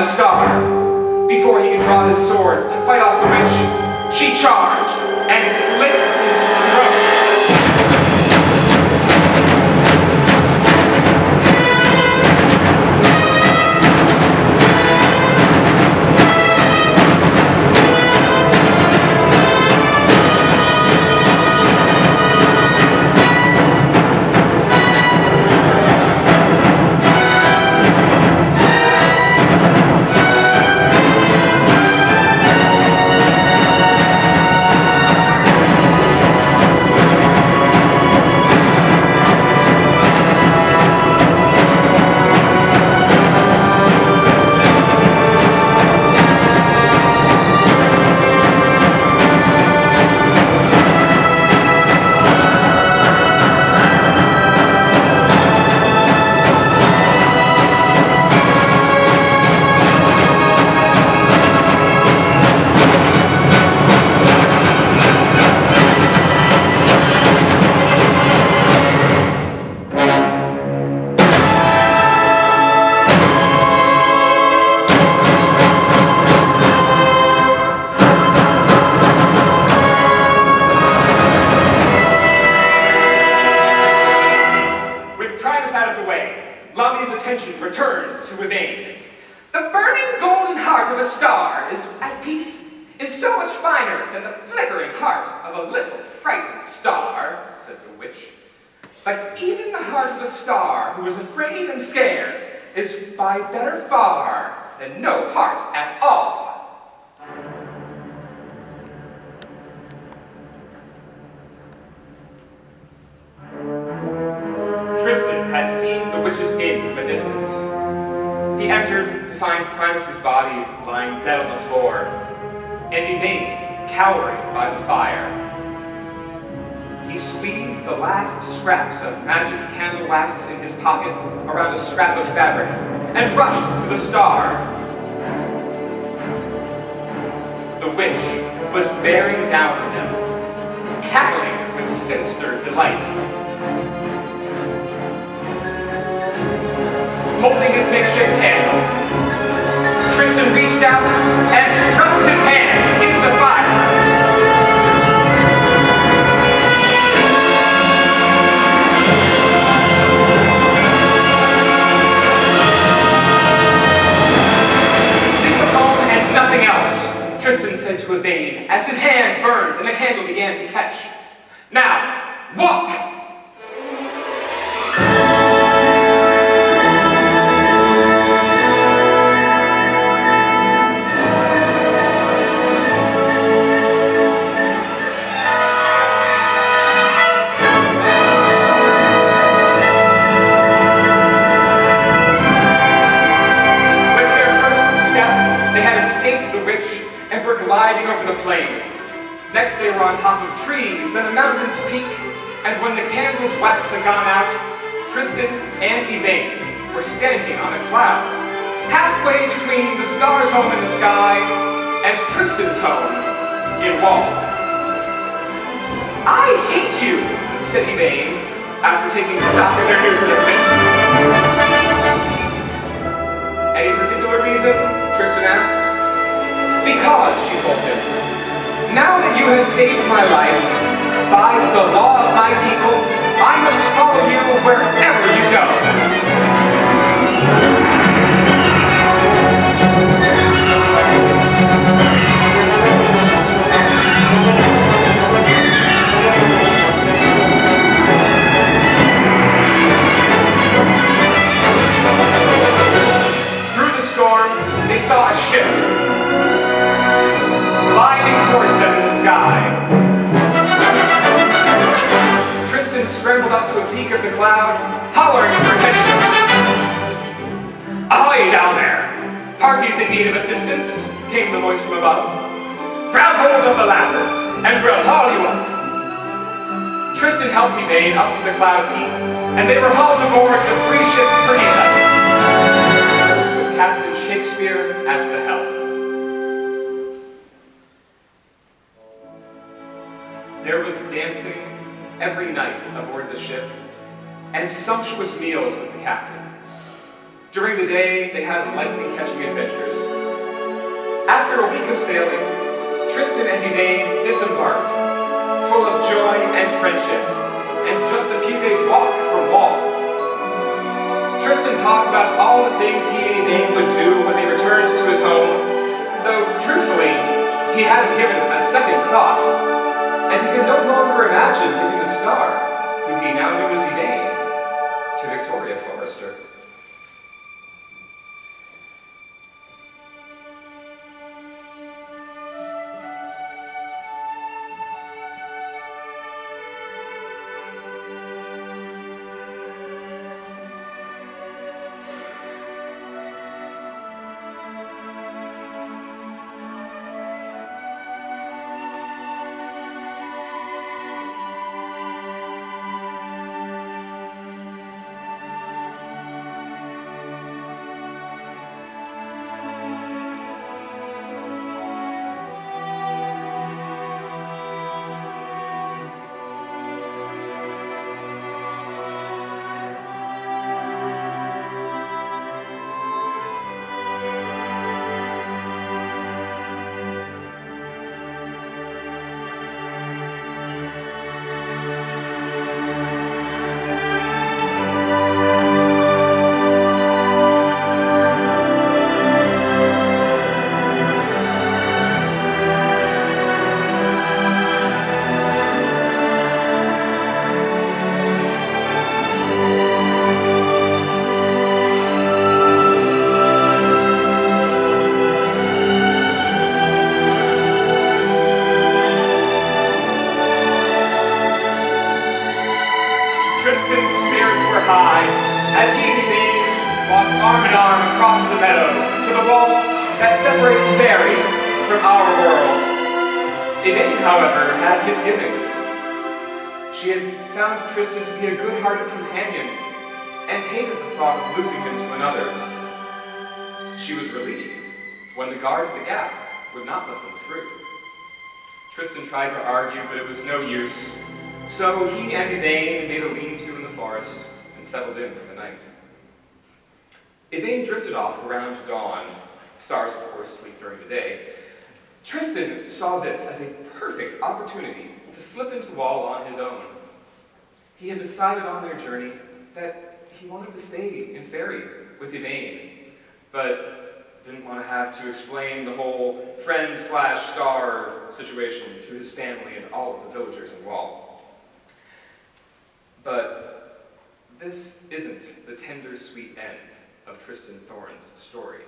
the star. Before he could draw his sword to fight off the witch, she charged and slit his throat. Lamia's attention returned to Yvain. The burning golden heart of a star is at peace, is so much finer than the flickering heart of a little frightened star, said the witch. But even the heart of a star who is afraid and scared is by better far than no heart at all. Tristan had seen the witch's inn from a distance. He entered to find Primus's body lying dead on the floor, and Yvain cowering by the fire. He squeezed the last scraps of magic candle wax in his pocket around a scrap of fabric, and rushed to the star. The witch was bearing down on him, cackling with sinister delight. Holding his makeshift handle, Tristan reached out and thrust his hand into the fire. Think of home and nothing else, Tristan said to Yvain as his hand burned and the candle began to catch. Now, walk! Gliding over the plains. Next they were on top of trees, then a mountain's peak, and when the candle's wax had gone out, Tristan and Yvain were standing on a cloud, halfway between the star's home in the sky and Tristan's home in Wall. I hate you, said Yvain, after taking stock of their new predicament. Any particular reason? Tristan asked. Because, she told him, now that you have saved my life, by the law of my people, I must follow you wherever you go. Through the storm, they saw a ship gliding towards them in the sky. Tristan scrambled up to a peak of the cloud, hollering for attention. Ahoy down there! Parties in need of assistance, came the voice from above. Grab hold of the ladder, and we'll haul you up. Tristan helped Yvain up to the cloud peak, and they were hauled aboard the free ship Perdita, with Captain Shakespeare at the helm. There was dancing every night aboard the ship, and sumptuous meals with the captain. During the day, they had lightning-catching adventures. After a week of sailing, Tristan and Yvain disembarked, full of joy and friendship, and just a few days' walk from Wall. Tristan talked about all the things he and Yvain would do when they returned to his home, though, truthfully, he hadn't given a second thought, and he could no longer imagine giving the star, who he now knew as Yvain, to Victoria Forrester. Tristan to be a good-hearted companion, and hated the thought of losing him to another. She was relieved when the guard at the gap would not let them through. Tristan tried to argue, but it was no use, so he and Yvain made a lean-to in the forest and settled in for the night. Yvain drifted off around dawn. Stars, of course, sleep during the day. Tristan saw this as a perfect opportunity to slip into Wall on his own. He had decided on their journey that he wanted to stay in Ferry with Yvain, but didn't want to have to explain the whole friend-slash-star situation to his family and all of the villagers in Wall. But this isn't the tender, sweet end of Tristan Thorne's story.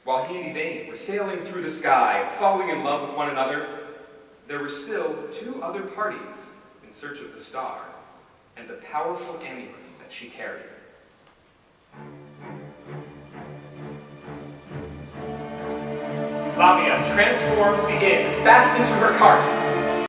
While he and Yvain were sailing through the sky, falling in love with one another, there were still two other parties in search of the star and the powerful amulet that she carried. Lamia transformed the inn back into her cart